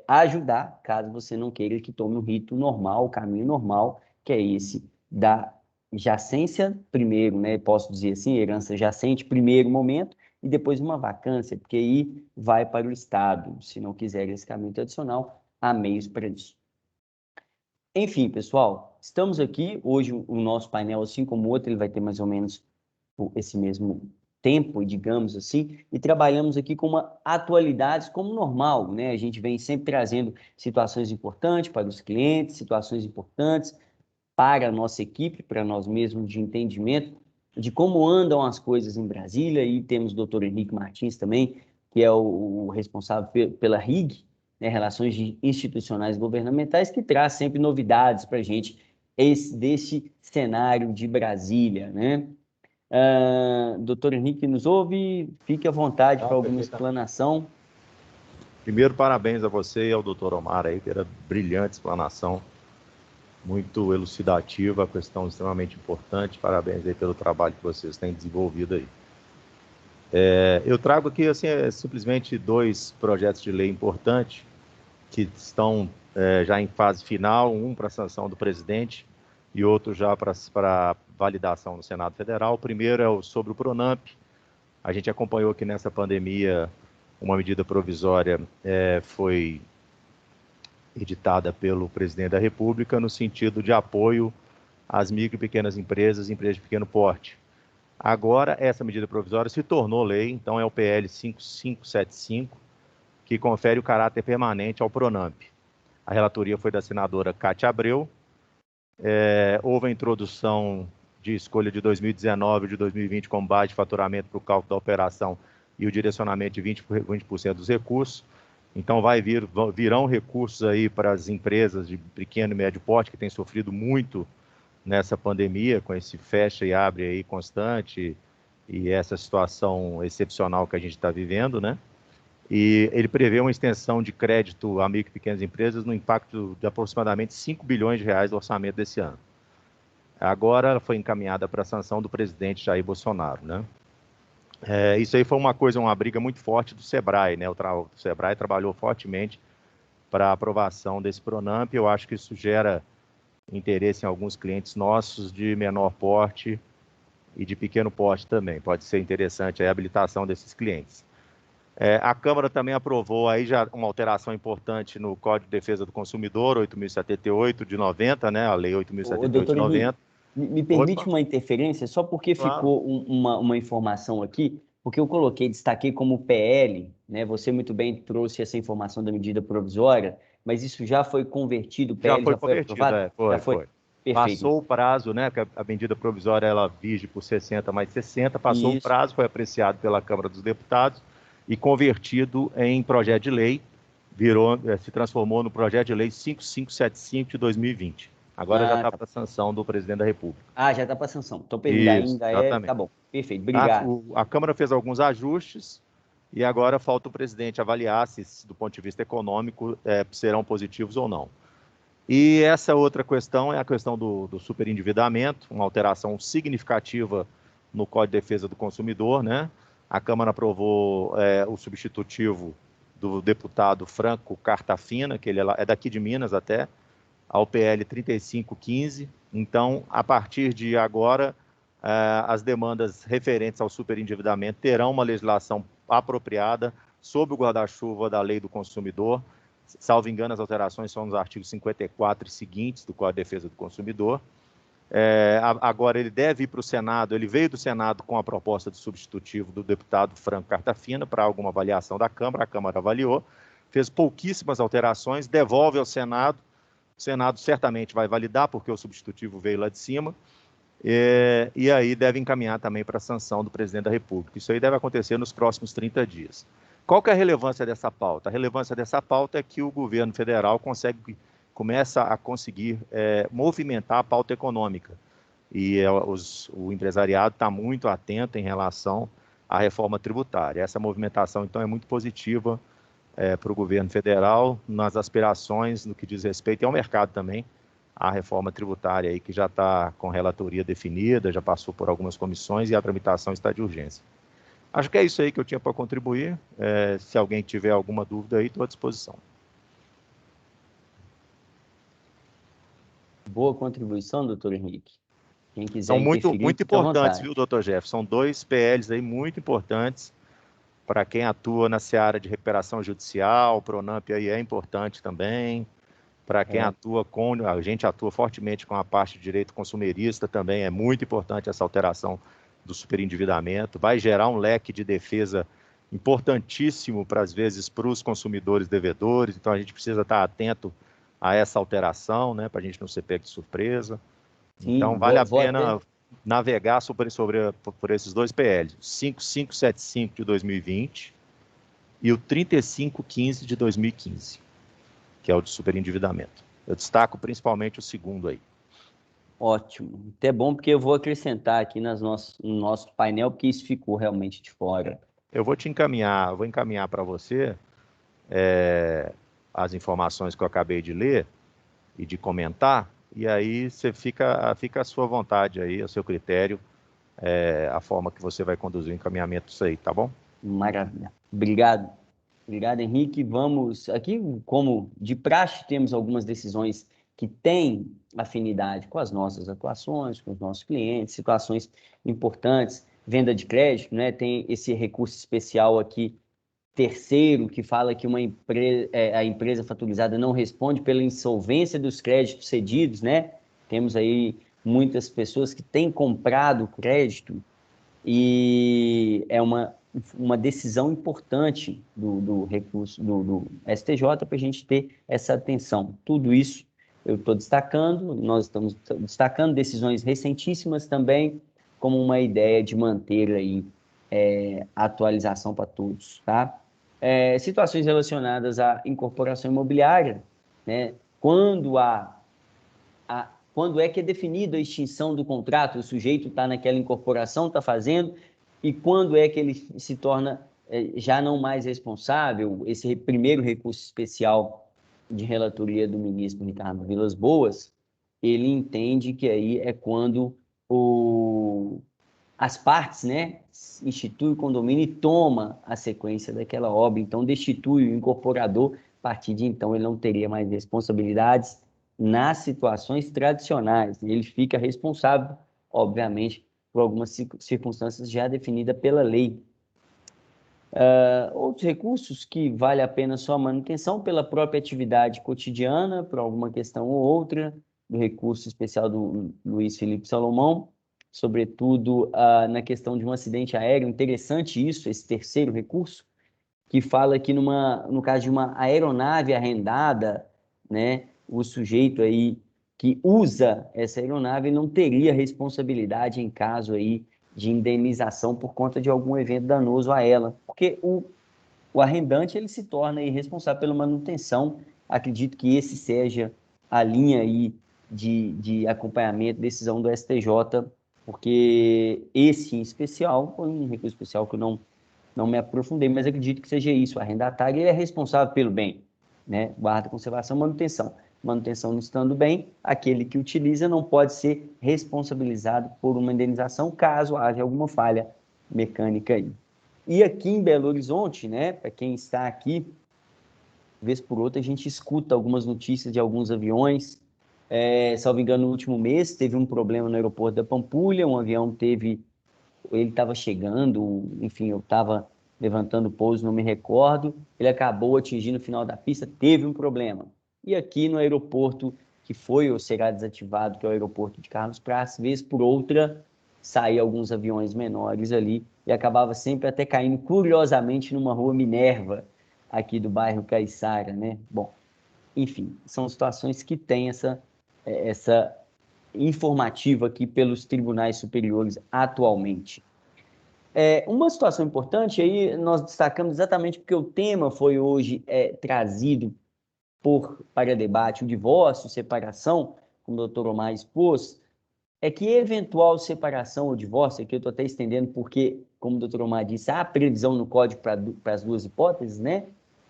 ajudar, caso você não queira que tome o rito normal, o caminho normal, que é esse da jacência primeiro, né? Posso dizer assim, herança jacente, primeiro momento, e depois uma vacância, porque aí vai para o Estado. Se não quiser esse caminho tradicional, há meios para isso. Enfim, pessoal, estamos aqui. Hoje o nosso painel, assim como o outro, ele vai ter mais ou menos esse mesmo tempo, digamos assim, e trabalhamos aqui com uma atualidades como normal, né? A gente vem sempre trazendo situações importantes para os clientes, situações importantes para a nossa equipe, para nós mesmos, de entendimento de como andam as coisas em Brasília, e temos o doutor Henrique Martins também, que é o responsável pela RIG, né, Relações Institucionais e Governamentais, que traz sempre novidades para a gente desse cenário de Brasília, né? Doutor Henrique nos ouve, fique à vontade para alguma explanação. Primeiro, parabéns a você e ao doutor Omar aí pela brilhante explanação, muito elucidativa, a questão extremamente importante. Parabéns aí pelo trabalho que vocês têm desenvolvido aí. Eu trago aqui assim, simplesmente 2 projetos de lei importantes que estão já em fase final, um para sanção do presidente e outro já para validação no Senado Federal. O primeiro é sobre o Pronamp. A gente acompanhou que nessa pandemia uma medida provisória foi editada pelo presidente da República no sentido de apoio às micro e pequenas empresas, empresas de pequeno porte. Agora, essa medida provisória se tornou lei, então é o PL 5575, que confere o caráter permanente ao Pronamp. A relatoria foi da senadora Cátia Abreu. Houve a introdução de escolha de 2019 e de 2020 como base de faturamento para o cálculo da operação e o direcionamento de 20% dos recursos. Então virão recursos aí para as empresas de pequeno e médio porte que têm sofrido muito nessa pandemia, com esse fecha e abre aí constante e essa situação excepcional que a gente está vivendo, né? E ele prevê uma extensão de crédito a micro e pequenas empresas no impacto de aproximadamente 5 bilhões de reais do orçamento desse ano. Agora ela foi encaminhada para a sanção do presidente Jair Bolsonaro, né? Isso aí foi uma briga muito forte do Sebrae, né? O Sebrae trabalhou fortemente para a aprovação desse Pronamp. Eu acho que isso gera interesse em alguns clientes nossos de menor porte e de pequeno porte também. Pode ser interessante a habilitação desses clientes. A Câmara também aprovou aí já uma alteração importante no Código de Defesa do Consumidor, 8.078 de 90, né? A Lei 8.078 de 90. Me permite uma interferência, só porque ficou uma informação aqui, porque eu destaquei como PL, né? Você muito bem trouxe essa informação da medida provisória, mas isso já foi convertido, o PL já foi aprovado? Foi. Perfeito. Passou o prazo, né? Que a medida provisória ela vige por 60 mais 60, passou o prazo, foi apreciado pela Câmara dos Deputados e convertido em projeto de lei, se transformou no projeto de lei 5575 de 2020. Agora já está para sanção do presidente da República. Já está para sanção. Então, ainda tá bom. Perfeito, obrigado. A Câmara fez alguns ajustes e agora falta o presidente avaliar se, do ponto de vista econômico, serão positivos ou não. E essa outra questão é a questão do superendividamento, uma alteração significativa no Código de Defesa do Consumidor, né? A Câmara aprovou o substitutivo do deputado Franco Cartafina, que ele é daqui de Minas até, ao PL 3515. Então, a partir de agora, as demandas referentes ao superendividamento terão uma legislação apropriada sob o guarda-chuva da Lei do Consumidor. Salvo engano, as alterações são nos artigos 54 e seguintes do Código de Defesa do Consumidor. Agora ele deve ir para o Senado, ele veio do Senado com a proposta de substitutivo do deputado Franco Cartafina para alguma avaliação da Câmara, a Câmara avaliou, fez pouquíssimas alterações, devolve ao Senado, o Senado certamente vai validar, porque o substitutivo veio lá de cima, e aí deve encaminhar também para a sanção do presidente da República. Isso aí deve acontecer nos próximos 30 dias. Qual que é a relevância dessa pauta? A relevância dessa pauta é que o governo federal começa a conseguir movimentar a pauta econômica. E o empresariado está muito atento em relação à reforma tributária. Essa movimentação, então, é muito positiva para o governo federal nas aspirações no que diz respeito, e ao mercado também, a reforma tributária aí que já está com relatoria definida, já passou por algumas comissões e a tramitação está de urgência. Acho que é isso aí que eu tinha para contribuir. Se alguém tiver alguma dúvida aí, estou à disposição. Boa contribuição, doutor Henrique. Quem quiser São muito interferir, fica à importantes, vontade. viu, doutor Jeff? São 2 PLs aí muito importantes para quem atua na seara de recuperação judicial. O Pronamp aí é importante também. Para quem atua a gente atua fortemente com a parte de direito consumerista também, é muito importante essa alteração do superendividamento. Vai gerar um leque de defesa importantíssimo, para às vezes, para os consumidores devedores. Então, a gente precisa estar atento a essa alteração, né, para a gente não ser pego de surpresa. Sim, Então, vale a pena navegar por esses 2 PLs, o 5575 de 2020 e o 3515 de 2015, que é o de superendividamento. Eu destaco principalmente o segundo aí. Ótimo. Até bom, porque eu vou acrescentar aqui no nosso painel, porque isso ficou realmente de fora. Eu vou encaminhar para você as informações que eu acabei de ler e de comentar, e aí você fica à sua vontade aí, ao seu critério, a forma que você vai conduzir o encaminhamento disso aí, tá bom? Maravilha. Obrigado. Obrigado, Henrique. Vamos aqui, como de praxe, temos algumas decisões que têm afinidade com as nossas atuações, com os nossos clientes, situações importantes, venda de crédito, né? Tem esse recurso especial aqui, terceiro, que fala que a empresa faturizada não responde pela insolvência dos créditos cedidos, né? Temos aí muitas pessoas que têm comprado crédito e é uma decisão importante do recurso do STJ para a gente ter essa atenção. Tudo isso eu estou destacando, nós estamos destacando decisões recentíssimas também, como uma ideia de manter aí a atualização para todos, tá? Situações relacionadas à incorporação imobiliária, né? Quando é que é definida a extinção do contrato, o sujeito está naquela incorporação, está fazendo, e quando é que ele se torna já não mais responsável, esse primeiro recurso especial de relatoria do ministro Ricardo Vilas Boas, ele entende que aí é quando as partes, né, institui o condomínio e toma a sequência daquela obra, então destitui o incorporador, a partir de então ele não teria mais responsabilidades nas situações tradicionais, ele fica responsável, obviamente, por algumas circunstâncias já definidas pela lei. Outros recursos que vale a pena sua manutenção pela própria atividade cotidiana, por alguma questão ou outra, do recurso especial do Luiz Felipe Salomão, sobretudo na questão de um acidente aéreo. Interessante isso, esse terceiro recurso, que fala que no caso de uma aeronave arrendada, né, o sujeito aí que usa essa aeronave não teria responsabilidade em caso aí de indenização por conta de algum evento danoso a ela, porque o arrendante ele se torna aí responsável pela manutenção. Acredito que esse seja a linha aí de acompanhamento, decisão do STJ, porque esse em especial foi um recurso especial que eu não me aprofundei, mas acredito que seja isso. O arrendatário ele é responsável pelo bem, né? Guarda, conservação, manutenção. Manutenção não estando bem, aquele que utiliza não pode ser responsabilizado por uma indenização caso haja alguma falha mecânica aí. E aqui em Belo Horizonte, né, para quem está aqui, vez por outra a gente escuta algumas notícias de alguns aviões. Salvo engano, no último mês teve um problema no aeroporto da Pampulha, um avião ele estava chegando, enfim, eu estava levantando pouso, não me recordo, ele acabou atingindo o final da pista, teve um problema. E aqui no aeroporto que foi ou será desativado, que é o aeroporto de Carlos Prates, vez por outra, saíam alguns aviões menores ali e acabava sempre até caindo, curiosamente, numa rua Minerva, aqui do bairro Caiçara, né? Bom, enfim, são situações que têm essa informativa aqui pelos tribunais superiores atualmente. Uma situação importante, aí nós destacamos exatamente porque o tema foi hoje trazido para debate, o divórcio, separação, como o doutor Omar expôs, é que eventual separação ou divórcio, aqui eu estou até estendendo porque, como o doutor Omar disse, há previsão no código para as duas hipóteses, né?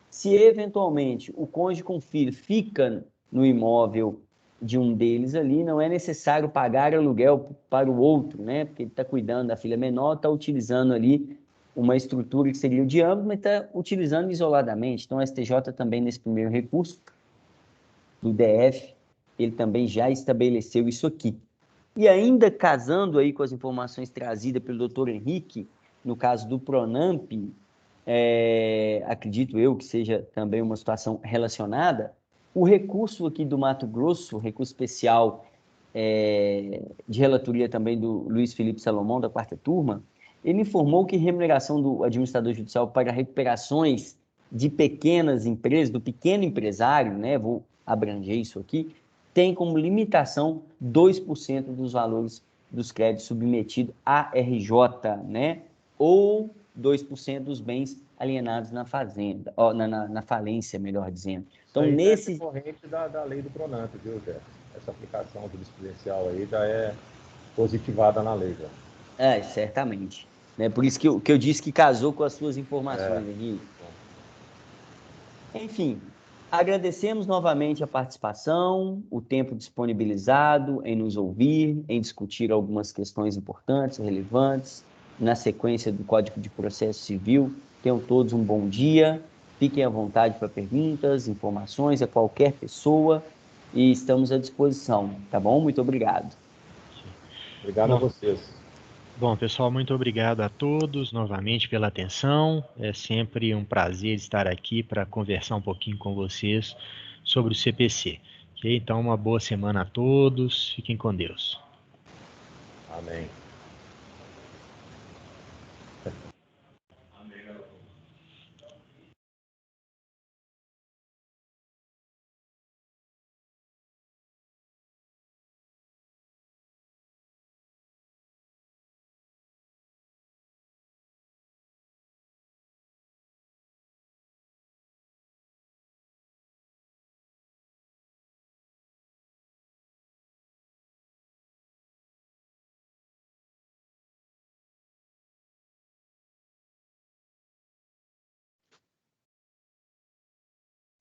Se eventualmente o cônjuge com filho fica no imóvel de um deles ali, não é necessário pagar aluguel para o outro, né? Porque ele está cuidando da filha menor, está utilizando ali uma estrutura que seria o de ambos, mas está utilizando isoladamente. Então, o STJ também, nesse primeiro recurso do DF, ele também já estabeleceu isso aqui. E ainda casando aí com as informações trazidas pelo doutor Henrique, no caso do Pronamp, acredito eu que seja também uma situação relacionada, o recurso aqui do Mato Grosso, recurso especial de relatoria também do Luiz Felipe Salomão, da 4ª turma, ele informou que remuneração do administrador judicial para recuperações de pequenas empresas, do pequeno empresário, né, vou abranger isso aqui, tem como limitação 2% dos valores dos créditos submetidos à RJ, né, ou 2% dos bens alienados na fazenda, na falência, melhor dizendo. Então, isso aí nesse... é corrente da lei do Pronamp, viu, Zé? Essa aplicação jurisprudencial aí já é positivada na lei, já. Certamente. Né? Por isso que eu disse que casou com as suas informações, Henrique. Enfim, agradecemos novamente a participação, o tempo disponibilizado em nos ouvir, em discutir algumas questões importantes, relevantes, na sequência do Código de Processo Civil. Tenham todos um bom dia, fiquem à vontade para perguntas, informações a qualquer pessoa e estamos à disposição, tá bom? Muito obrigado. Obrigado a vocês. Bom, pessoal, muito obrigado a todos novamente pela atenção. É sempre um prazer estar aqui para conversar um pouquinho com vocês sobre o CPC. Ok? Então, uma boa semana a todos. Fiquem com Deus. Amém.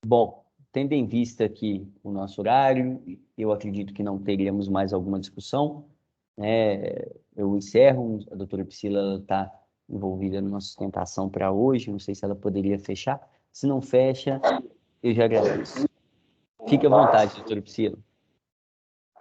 Bom, tendo em vista aqui o nosso horário, eu acredito que não teríamos mais alguma discussão, né? Eu encerro, a doutora Priscila está envolvida numa sustentação para hoje, não sei se ela poderia fechar. Se não fecha, eu já agradeço. Fique à vontade, doutora Priscila.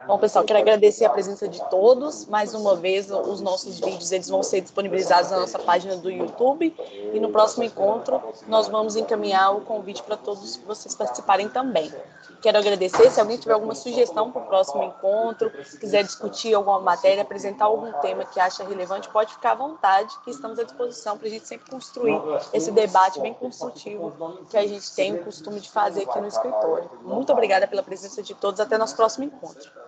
Bom, pessoal, quero agradecer a presença de todos. Mais uma vez, os nossos vídeos eles vão ser disponibilizados na nossa página do YouTube. E no próximo encontro, nós vamos encaminhar o convite para todos vocês participarem também. Quero agradecer. Se alguém tiver alguma sugestão para o próximo encontro, quiser discutir alguma matéria, apresentar algum tema que acha relevante, pode ficar à vontade, que estamos à disposição para a gente sempre construir esse debate bem construtivo que a gente tem o costume de fazer aqui no escritório. Muito obrigada pela presença de todos. Até nosso próximo encontro.